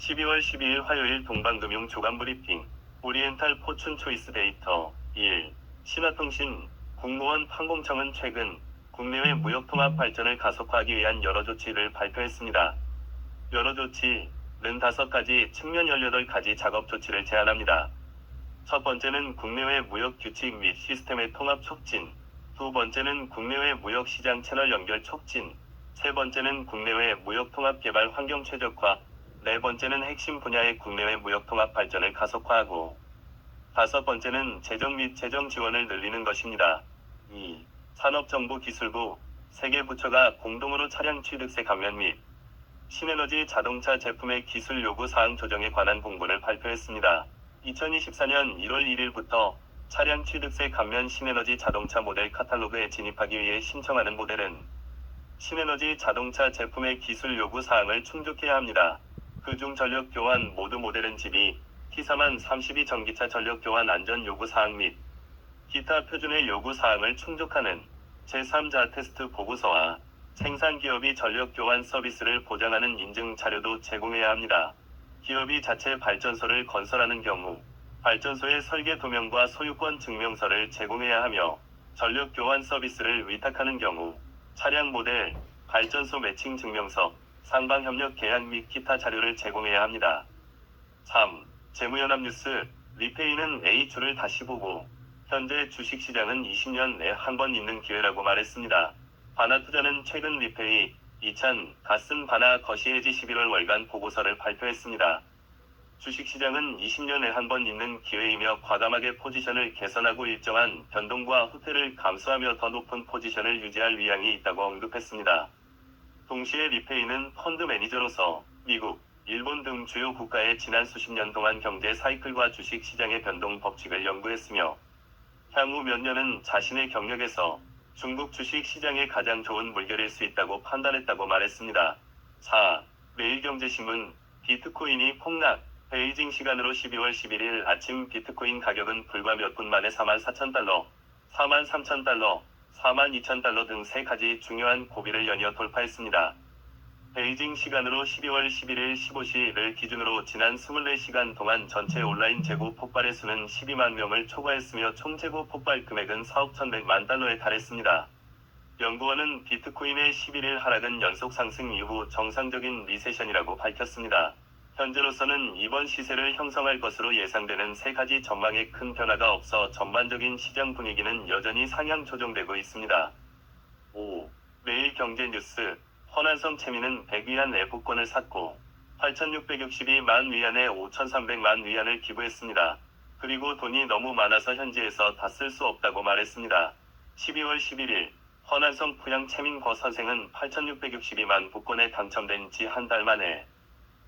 12월 12일 화요일 동방금융 조간 브리핑. 오리엔탈 포춘 초이스 데이터 1. 신화통신. 국무원 항공청은 최근 국내외 무역통합 발전을 가속화하기 위한 여러 조치를 발표했습니다. 여러 조치는 5가지 측면 18가지 작업 조치를 제안합니다. 첫 번째는 국내외 무역 규칙 및 시스템의 통합 촉진. 두 번째는 국내외 무역 시장 채널 연결 촉진. 세 번째는 국내외 무역 통합 개발 환경 최적화. 네 번째는 핵심 분야의 국내외 무역 통합 발전을 가속화하고, 다섯 번째는 재정 및 재정 지원을 늘리는 것입니다. 2. 산업정보기술부. 세 개 부처가 공동으로 차량 취득세 감면 및 신에너지 자동차 제품의 기술 요구 사항 조정에 관한 공고를 발표했습니다. 2024년 1월 1일부터 차량 취득세 감면 신에너지 자동차 모델 카탈로그에 진입하기 위해 신청하는 모델은 신에너지 자동차 제품의 기술 요구 사항을 충족해야 합니다. 그중 전력 교환 모두 모델은 GB, T4만 32 전기차 전력 교환 안전 요구 사항 및 기타 표준의 요구 사항을 충족하는 제3자 테스트 보고서와 생산 기업이 전력 교환 서비스를 보장하는 인증 자료도 제공해야 합니다. 기업이 자체 발전소를 건설하는 경우 발전소의 설계 도면과 소유권 증명서를 제공해야 하며, 전력 교환 서비스를 위탁하는 경우 차량 모델, 발전소 매칭 증명서, 상방 협력 계약 및 기타 자료를 제공해야 합니다. 3. 재무연합뉴스. 리페이는 A주를 다시 보고 현재 주식시장은 20년 내 한 번 있는 기회라고 말했습니다. 바나투자는 최근 리페이, 이찬, 가슨 바나 거시에지 11월 월간 보고서를 발표했습니다. 주식시장은 20년에 한 번 있는 기회이며 과감하게 포지션을 개선하고 일정한 변동과 후퇴를 감수하며 더 높은 포지션을 유지할 의향이 있다고 언급했습니다. 동시에 리페이는 펀드 매니저로서 미국, 일본 등 주요 국가의 지난 수십 년 동안 경제 사이클과 주식시장의 변동 법칙을 연구했으며, 향후 몇 년은 자신의 경력에서 중국 주식시장의 가장 좋은 물결일 수 있다고 판단했다고 말했습니다. 4. 매일경제신문. 비트코인이 폭락. 베이징 시간으로 12월 11일 아침 비트코인 가격은 불과 몇 분 만에 44,000달러, 43,000달러, 42,000달러 등 세 가지 중요한 고비를 연이어 돌파했습니다. 베이징 시간으로 12월 11일 15시를 기준으로 지난 24시간 동안 전체 온라인 재고 폭발의 수는 12만 명을 초과했으며 총 재고 폭발 금액은 4억 1,100만 달러에 달했습니다. 연구원은 비트코인의 11일 하락은 연속 상승 이후 정상적인 리세션이라고 밝혔습니다. 현재로서는 이번 시세를 형성할 것으로 예상되는 세 가지 전망에 큰 변화가 없어 전반적인 시장 분위기는 여전히 상향 조정되고 있습니다. 5. 매일경제뉴스. 허난성 채미는 100위안 애국권을 샀고 8,662만 위안에 5,300만 위안을 기부했습니다. 그리고 돈이 너무 많아서 현지에서 다 쓸 수 없다고 말했습니다. 12월 11일 허난성 부양 채민 거 선생은 8,662만 복권에 당첨된 지 한 달 만에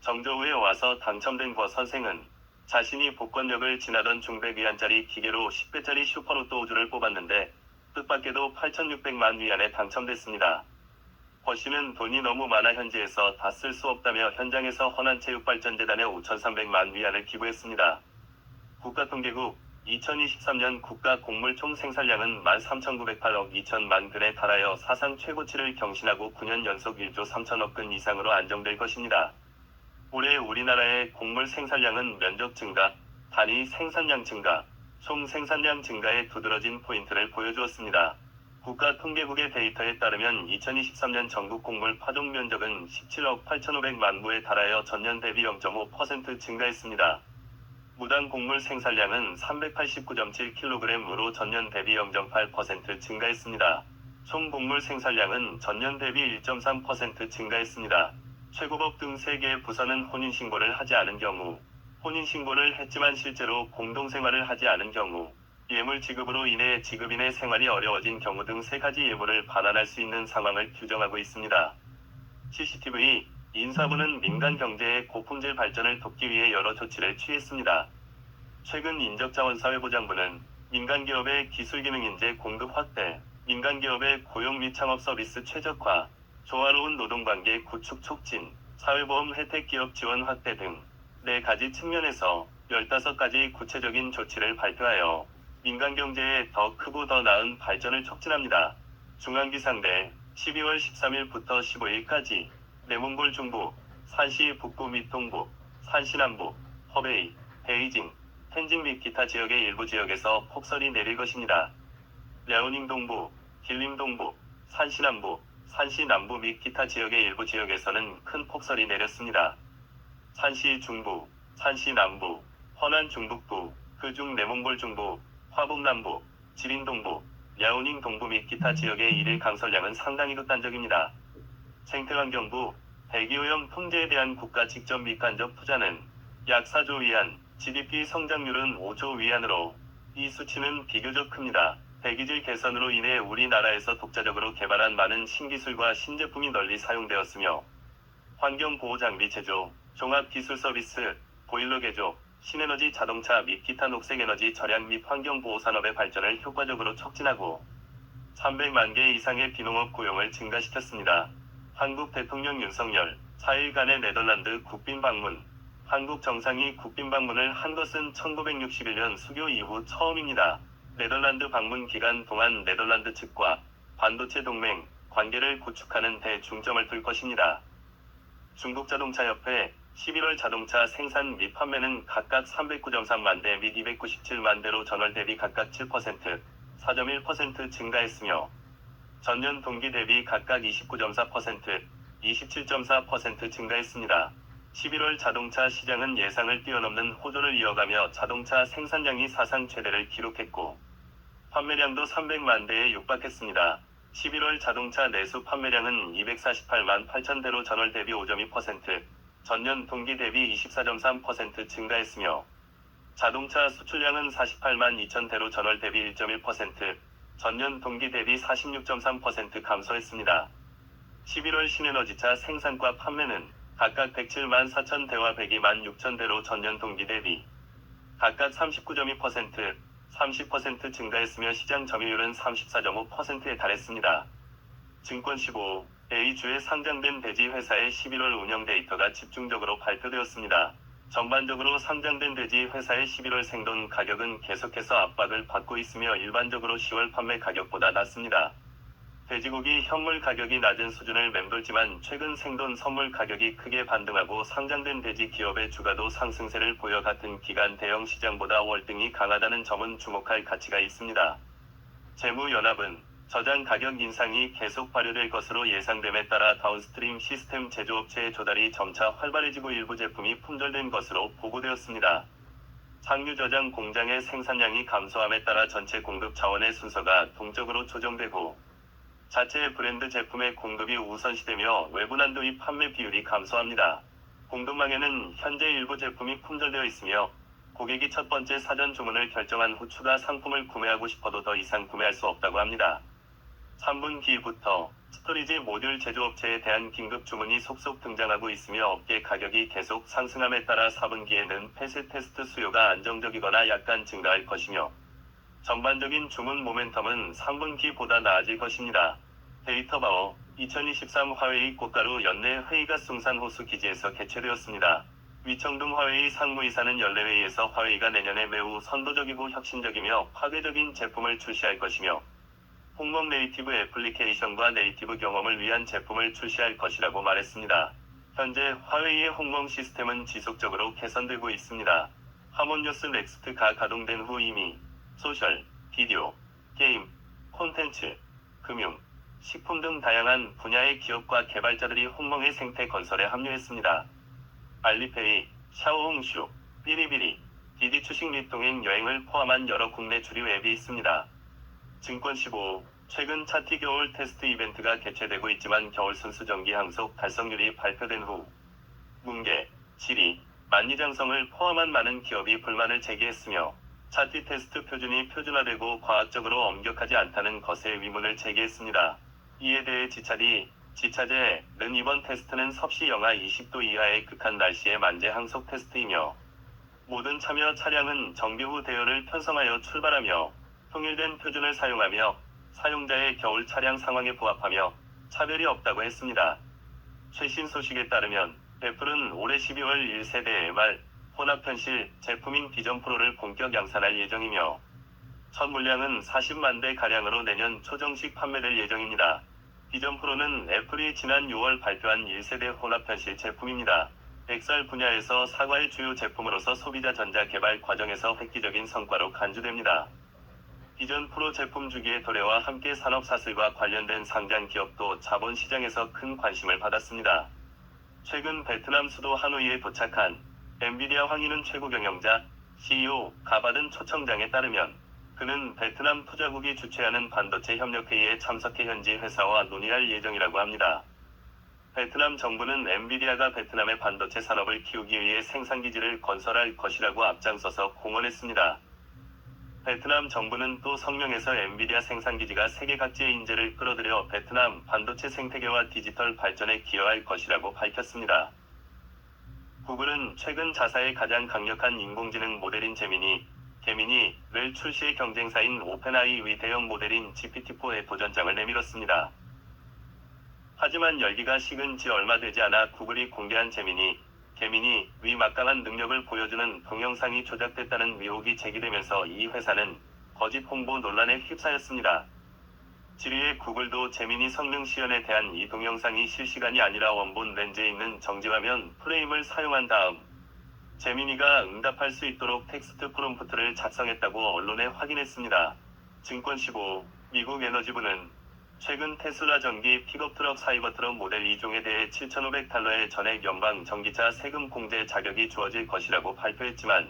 정저우에 와서 당첨된 거 선생은 자신이 복권역을 지나던 중백위안짜리 기계로 10배짜리 슈퍼로또 5주를 뽑았는데 뜻밖에도 8,600만 위안에 당첨됐습니다. 거 씨는 돈이 너무 많아 현지에서 다 쓸 수 없다며 현장에서 허난체육발전재단에 5,300만 위안을 기부했습니다. 국가통계국. 2023년 국가 곡물 총 생산량은 13,908억 2천만 근에 달하여 사상 최고치를 경신하고 9년 연속 1조 3천억 근 이상으로 안정될 것입니다. 올해 우리나라의 곡물 생산량은 면적 증가, 단위 생산량 증가, 총 생산량 증가에 두드러진 포인트를 보여주었습니다. 국가통계국의 데이터에 따르면 2023년 전국 곡물 파종 면적은 17억 8,500만 무에 달하여 전년 대비 0.5% 증가했습니다. 무당 곡물 생산량은 389.7kg으로 전년 대비 0.8% 증가했습니다. 총 곡물 생산량은 전년 대비 1.3% 증가했습니다. 최고법 등 3개의 부서는 혼인신고를 하지 않은 경우, 혼인신고를 했지만 실제로 공동생활을 하지 않은 경우, 예물 지급으로 인해 지급인의 생활이 어려워진 경우 등 3가지 예물을 반환할 수 있는 상황을 규정하고 있습니다. CCTV. 인사부는 민간 경제의 고품질 발전을 돕기 위해 여러 조치를 취했습니다. 최근 인적자원사회보장부는 민간기업의 기술기능인재 공급 확대, 민간기업의 고용 및 창업 서비스 최적화, 조화로운 노동관계 구축 촉진, 사회보험 혜택 기업 지원 확대 등 4가지 측면에서 15가지 구체적인 조치를 발표하여 민간경제의 더 크고 더 나은 발전을 촉진합니다. 중앙기상대. 12월 13일부터 15일까지 내몽골 중부, 산시 북부 및 동부, 산시남부, 허베이, 베이징, 텐진 및 기타 지역의 일부 지역에서 폭설이 내릴 것입니다. 랴오닝 동부, 길림 동부, 산시 남부, 산시 남부 및 기타 지역의 일부 지역에서는 큰 폭설이 내렸습니다. 산시 중부, 산시 남부, 허난 중북부, 그중 내몽골 중부, 화북 남부, 지린 동부, 랴오닝 동부 및 기타 지역의 일일 강설량은 상당히 극단적입니다. 생태환경부, 대기오염 통제에 대한 국가 직접 및 간접 투자는 약 4조 위안, GDP 성장률은 5조 위안으로 이 수치는 비교적 큽니다. 대기질 개선으로 인해 우리나라에서 독자적으로 개발한 많은 신기술과 신제품이 널리 사용되었으며 환경보호장비 제조, 종합기술서비스, 보일러 개조, 신에너지 자동차 및 기타 녹색에너지 절약 및 환경보호산업의 발전을 효과적으로 촉진하고 300만 개 이상의 비농업 고용을 증가시켰습니다. 한국 대통령 윤석열 4일간의 네덜란드 국빈 방문. 한국 정상이 국빈 방문을 한 것은 1961년 수교 이후 처음입니다. 네덜란드 방문 기간 동안 네덜란드 측과 반도체 동맹 관계를 구축하는 데 중점을 둘 것입니다. 중국자동차협회 11월 자동차 생산 및 판매는 각각 309.3만 대 및 297만 대로 전월 대비 각각 7%, 4.1% 증가했으며 전년 동기 대비 각각 29.4%, 27.4% 증가했습니다. 11월 자동차 시장은 예상을 뛰어넘는 호조를 이어가며 자동차 생산량이 사상 최대를 기록했고 판매량도 300만 대에 육박했습니다. 11월 자동차 내수 판매량은 248만 8천 대로 전월 대비 5.2%, 전년 동기 대비 24.3% 증가했으며 자동차 수출량은 48만 2천 대로 전월 대비 1.1%, 전년 동기 대비 46.3% 감소했습니다. 11월 신에너지차 생산과 판매는 각각 107만 4천 대와 102만 6천 대로 전년 동기 대비 각각 39.2%, 30% 증가했으며 시장 점유율은 34.5%에 달했습니다. 증권 15A주에 상장된 대지 회사의 11월 운영 데이터가 집중적으로 발표되었습니다. 전반적으로 상장된 대지 회사의 11월 생돈 가격은 계속해서 압박을 받고 있으며 일반적으로 10월 판매 가격보다 낮습니다. 돼지고기 현물 가격이 낮은 수준을 맴돌지만 최근 생돈 선물 가격이 크게 반등하고 상장된 돼지 기업의 주가도 상승세를 보여 같은 기간 대형 시장보다 월등히 강하다는 점은 주목할 가치가 있습니다. 재무연합은 저장 가격 인상이 계속 발효될 것으로 예상됨에 따라 다운스트림 시스템 제조업체의 조달이 점차 활발해지고 일부 제품이 품절된 것으로 보고되었습니다. 상류 저장 공장의 생산량이 감소함에 따라 전체 공급 자원의 순서가 동적으로 조정되고 자체 브랜드 제품의 공급이 우선시되며 외부 난도의 판매 비율이 감소합니다. 공급망에는 현재 일부 제품이 품절되어 있으며 고객이 첫 번째 사전 주문을 결정한 후 추가 상품을 구매하고 싶어도 더 이상 구매할 수 없다고 합니다. 3분기부터 스토리지 모듈 제조업체에 대한 긴급 주문이 속속 등장하고 있으며 업계 가격이 계속 상승함에 따라 4분기에는 폐쇄 테스트 수요가 안정적이거나 약간 증가할 것이며 전반적인 주문 모멘텀은 3분기보다 나아질 것입니다. 데이터바워 2023 화웨이 꽃가루 연내 회의가 숭산 호수 기지에서 개최되었습니다. 위청둥 화웨이 상무이사는 연례회의에서 화웨이가 내년에 매우 선도적이고 혁신적이며 파괴적인 제품을 출시할 것이며 홍목 네이티브 애플리케이션과 네이티브 경험을 위한 제품을 출시할 것이라고 말했습니다. 현재 화웨이의 홍목 시스템은 지속적으로 개선되고 있습니다. 하몬뉴스 넥스트가 가동된 후 이미 소셜, 비디오, 게임, 콘텐츠, 금융, 식품 등 다양한 분야의 기업과 개발자들이 홍몽의 생태 건설에 합류했습니다. 알리페이, 샤오홍슈, 삐리비리, 디디 추식 및 동행 여행을 포함한 여러 국내 주류 앱이 있습니다. 증권 15 최근 차티 겨울 테스트 이벤트가 개최되고 있지만 겨울 순수 정기 항속 달성률이 발표된 후 문계, 질의, 만리장성을 포함한 많은 기업이 불만을 제기했으며 차티 테스트 표준이 표준화되고 과학적으로 엄격하지 않다는 것에 의문을 제기했습니다. 이에 대해 지차제는 이번 테스트는 섭씨 영하 20도 이하의 극한 날씨의 만재 항속 테스트이며 모든 참여 차량은 정비 후 대여를 편성하여 출발하며 통일된 표준을 사용하며 사용자의 겨울 차량 상황에 부합하며 차별이 없다고 했습니다. 최신 소식에 따르면 애플은 올해 12월 1세대 MR 혼합현실 제품인 비전 프로를 본격 양산할 예정이며 첫 물량은 40만 대 가량으로 내년 초 정식 판매될 예정입니다. 비전 프로는 애플이 지난 6월 발표한 1세대 혼합현실 제품입니다. 엑살 분야에서 사과의 주요 제품으로서 소비자 전자 개발 과정에서 획기적인 성과로 간주됩니다. 기존 프로 제품 주기의 도래와 함께 산업 사슬과 관련된 상장 기업도 자본시장에서 큰 관심을 받았습니다. 최근 베트남 수도 하노이에 도착한 엔비디아 황인훈 최고 경영자, CEO가 받은 초청장에 따르면 그는 베트남 투자국이 주최하는 반도체 협력회의에 참석해 현지 회사와 논의할 예정이라고 합니다. 베트남 정부는 엔비디아가 베트남의 반도체 산업을 키우기 위해 생산기지를 건설할 것이라고 앞장서서 공언했습니다. 베트남 정부는 또 성명에서 엔비디아 생산기지가 세계 각지의 인재를 끌어들여 베트남 반도체 생태계와 디지털 발전에 기여할 것이라고 밝혔습니다. 구글은 최근 자사의 가장 강력한 인공지능 모델인 게미니를 출시해 경쟁사인 오펜AI 대형 모델인 GPT-4의 도전장을 내밀었습니다. 하지만 열기가 식은 지 얼마 되지 않아 구글이 공개한 게미니 막강한 능력을 보여주는 동영상이 조작됐다는 의혹이 제기되면서 이 회사는 거짓 홍보 논란에 휩싸였습니다. 지리의 구글도 제미니 성능 시연에 대한 이 동영상이 실시간이 아니라 원본 렌즈에 있는 정지화면 프레임을 사용한 다음 제미니가 응답할 수 있도록 텍스트 프롬프트를 작성했다고 언론에 확인했습니다. 증권15 미국 에너지부는 최근 테슬라 전기 픽업트럭 사이버트럭 모델 2종에 대해 $7,500의 전액 연방 전기차 세금 공제 자격이 주어질 것이라고 발표했지만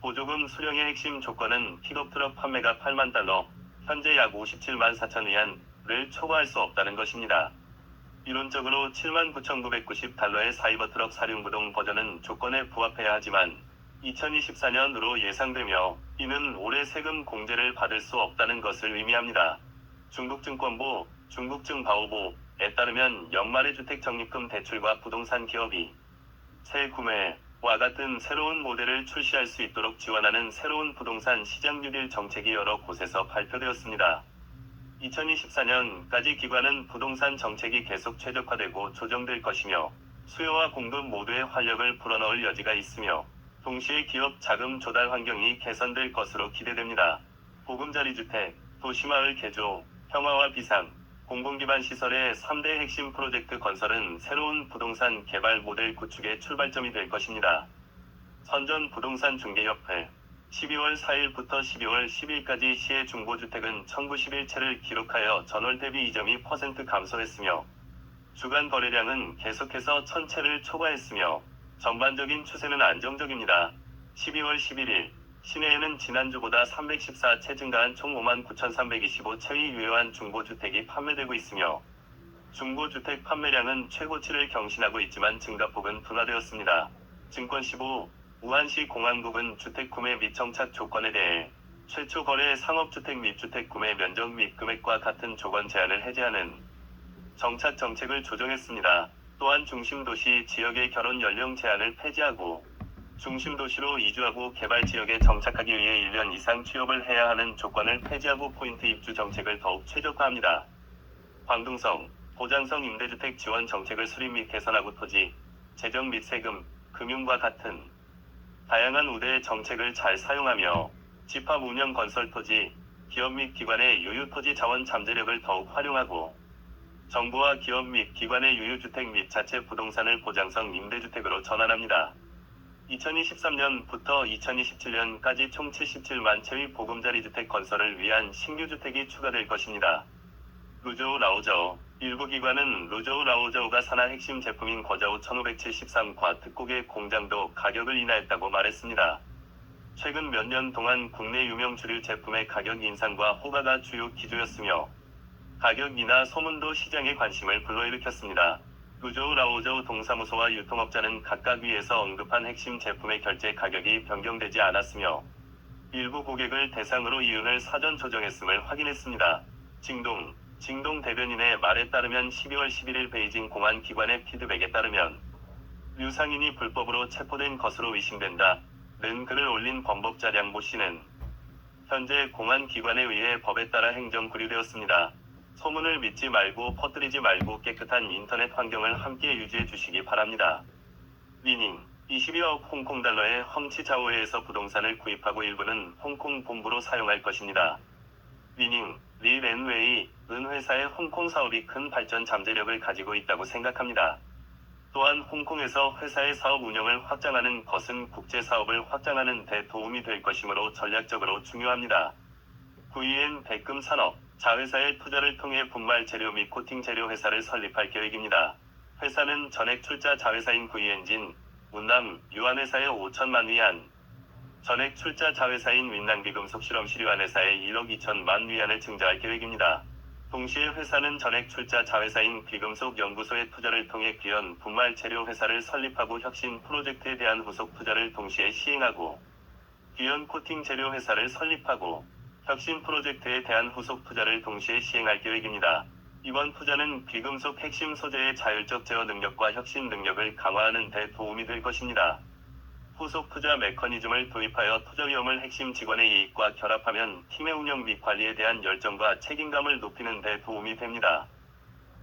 보조금 수령의 핵심 조건은 픽업트럭 판매가 $80,000, 현재 약 57만 4천 위안을 초과할 수 없다는 것입니다. 이론적으로 $79,990의 사이버트럭 사륜구동 버전은 조건에 부합해야 하지만 2024년으로 예상되며 이는 올해 세금 공제를 받을 수 없다는 것을 의미합니다. 중국증권부, 중국증바오보에 따르면 연말에 주택적립금 대출과 부동산 기업이 새 구매와 같은 새로운 모델을 출시할 수 있도록 지원하는 새로운 부동산 시장 뉴딜 정책이 여러 곳에서 발표되었습니다. 2024년까지 기관은 부동산 정책이 계속 최적화되고 조정될 것이며 수요와 공급 모두의 활력을 불어넣을 여지가 있으며 동시에 기업 자금 조달 환경이 개선될 것으로 기대됩니다. 보금자리 주택, 도시마을 개조, 평화와 비상, 공공기반 시설의 3대 핵심 프로젝트 건설은 새로운 부동산 개발 모델 구축의 출발점이 될 것입니다. 선전부동산중개협회 12월 4일부터 12월 10일까지 시의 중고주택은 1091채를 기록하여 전월 대비 2.2% 감소했으며 주간 거래량은 계속해서 1000채를 초과했으며 전반적인 추세는 안정적입니다. 12월 11일 시내에는 지난주보다 314채 증가한 총 59,325채의 유효한 중고주택이 판매되고 있으며 중고주택 판매량은 최고치를 경신하고 있지만 증가폭은 둔화되었습니다. 증권15 우한시 공항국은 주택 구매 및 정착 조건에 대해 최초 거래 상업주택 및 주택 구매 면적 및 금액과 같은 조건 제한을 해제하는 정착 정책을 조정했습니다. 또한 중심도시 지역의 결혼 연령 제한을 폐지하고 중심도시로 이주하고 개발지역에 정착하기 위해 1년 이상 취업을 해야 하는 조건을 폐지하고 포인트 입주 정책을 더욱 최적화합니다. 광둥성, 보장성 임대주택 지원 정책을 수립 및 개선하고 토지, 재정 및 세금, 금융과 같은 다양한 우대 정책을 잘 사용하며 집합 운영 건설 토지, 기업 및 기관의 유유 토지 자원 잠재력을 더욱 활용하고 정부와 기업 및 기관의 유유주택 및 자체 부동산을 보장성 임대주택으로 전환합니다. 2023년부터 2027년까지 총 77만 채의 보금자리 주택 건설을 위한 신규 주택이 추가될 것입니다. 루저우 라오저우 일부 기관은 루저우 라오저우가 산하 핵심 제품인 거저우 1573과 특곡의 공장도 가격을 인하했다고 말했습니다. 최근 몇 년 동안 국내 유명 주류 제품의 가격 인상과 호가가 주요 기조였으며 가격 인하 소문도 시장에 관심을 불러일으켰습니다. 루저우 라오저우 동사무소와 유통업자는 각각 위에서 언급한 핵심 제품의 결제 가격이 변경되지 않았으며 일부 고객을 대상으로 이윤을 사전 조정했음을 확인했습니다. 징동 대변인의 말에 따르면 12월 11일 베이징 공안 기관의 피드백에 따르면 류상인이 불법으로 체포된 것으로 의심된다는 글을 올린 범법자 량모 씨는 현재 공안 기관에 의해 법에 따라 행정 구류되었습니다. 소문을 믿지 말고 퍼뜨리지 말고 깨끗한 인터넷 환경을 함께 유지해 주시기 바랍니다. 위닝 22억 홍콩 달러의 헝치자오에서 부동산을 구입하고 일부는 홍콩 본부로 사용할 것입니다. 위닝 리 렌웨이 은 회사의 홍콩 사업이 큰 발전 잠재력을 가지고 있다고 생각합니다. 또한 홍콩에서 회사의 사업 운영을 확장하는 것은 국제 사업을 확장하는 데 도움이 될 것이므로 전략적으로 중요합니다. 9위엔 백금 산업, 자회사의 투자를 통해 분말 재료 및 코팅 재료 회사를 설립할 계획입니다. 회사는 전액 출자 자회사인 구이엔진, 운남, 유한회사의 5천만 위안, 전액 출자 자회사인 윈난비금속 실험실 유한회사의 1억 2천만 위안을 증자할 계획입니다. 동시에 회사는 전액 출자 자회사인 비금속 연구소의 투자를 통해 귀현 분말 재료 회사를 설립하고 혁신 프로젝트에 대한 후속 투자를 동시에 시행하고 귀현 코팅 재료 회사를 설립하고 혁신 프로젝트에 대한 후속 투자를 동시에 시행할 계획입니다. 이번 투자는 비금속 핵심 소재의 자율적 제어 능력과 혁신 능력을 강화하는 데 도움이 될 것입니다. 후속 투자 메커니즘을 도입하여 투자 위험을 핵심 직원의 이익과 결합하면 팀의 운영 및 관리에 대한 열정과 책임감을 높이는 데 도움이 됩니다.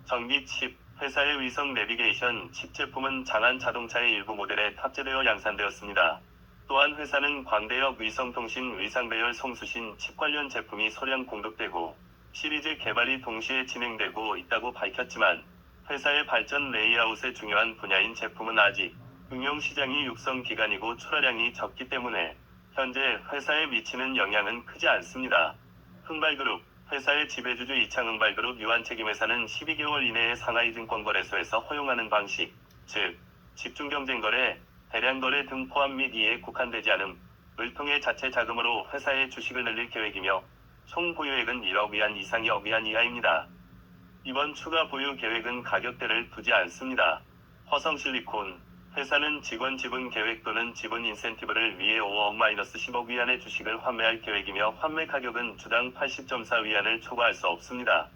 전기 칩, 회사의 위성 내비게이션 칩 제품은 장안 자동차의 일부 모델에 탑재되어 양산되었습니다. 또한 회사는 광대역 위성통신 위상배열 송수신 칩 관련 제품이 소량 공급되고 시리즈 개발이 동시에 진행되고 있다고 밝혔지만 회사의 발전 레이아웃의 중요한 분야인 제품은 아직 응용 시장이 육성 기간이고 출하량이 적기 때문에 현재 회사에 미치는 영향은 크지 않습니다. 흥발그룹, 회사의 지배주주 이창흥발그룹 유한책임회사는 12개월 이내에 상하이증권거래소에서 허용하는 방식, 즉 집중경쟁거래, 대량거래 등 포함 및 이에 국한되지 않음을 통해 자체 자금으로 회사의 주식을 늘릴 계획이며 총 보유액은 1억 위안 이상 2억 위안 이하입니다. 이번 추가 보유 계획은 가격대를 두지 않습니다. 화성실리콘, 회사는 직원 지분 계획 또는 지분 인센티브를 위해 5억-10억 위안의 주식을 환매할 계획이며 환매 가격은 주당 80.4 위안을 초과할 수 없습니다.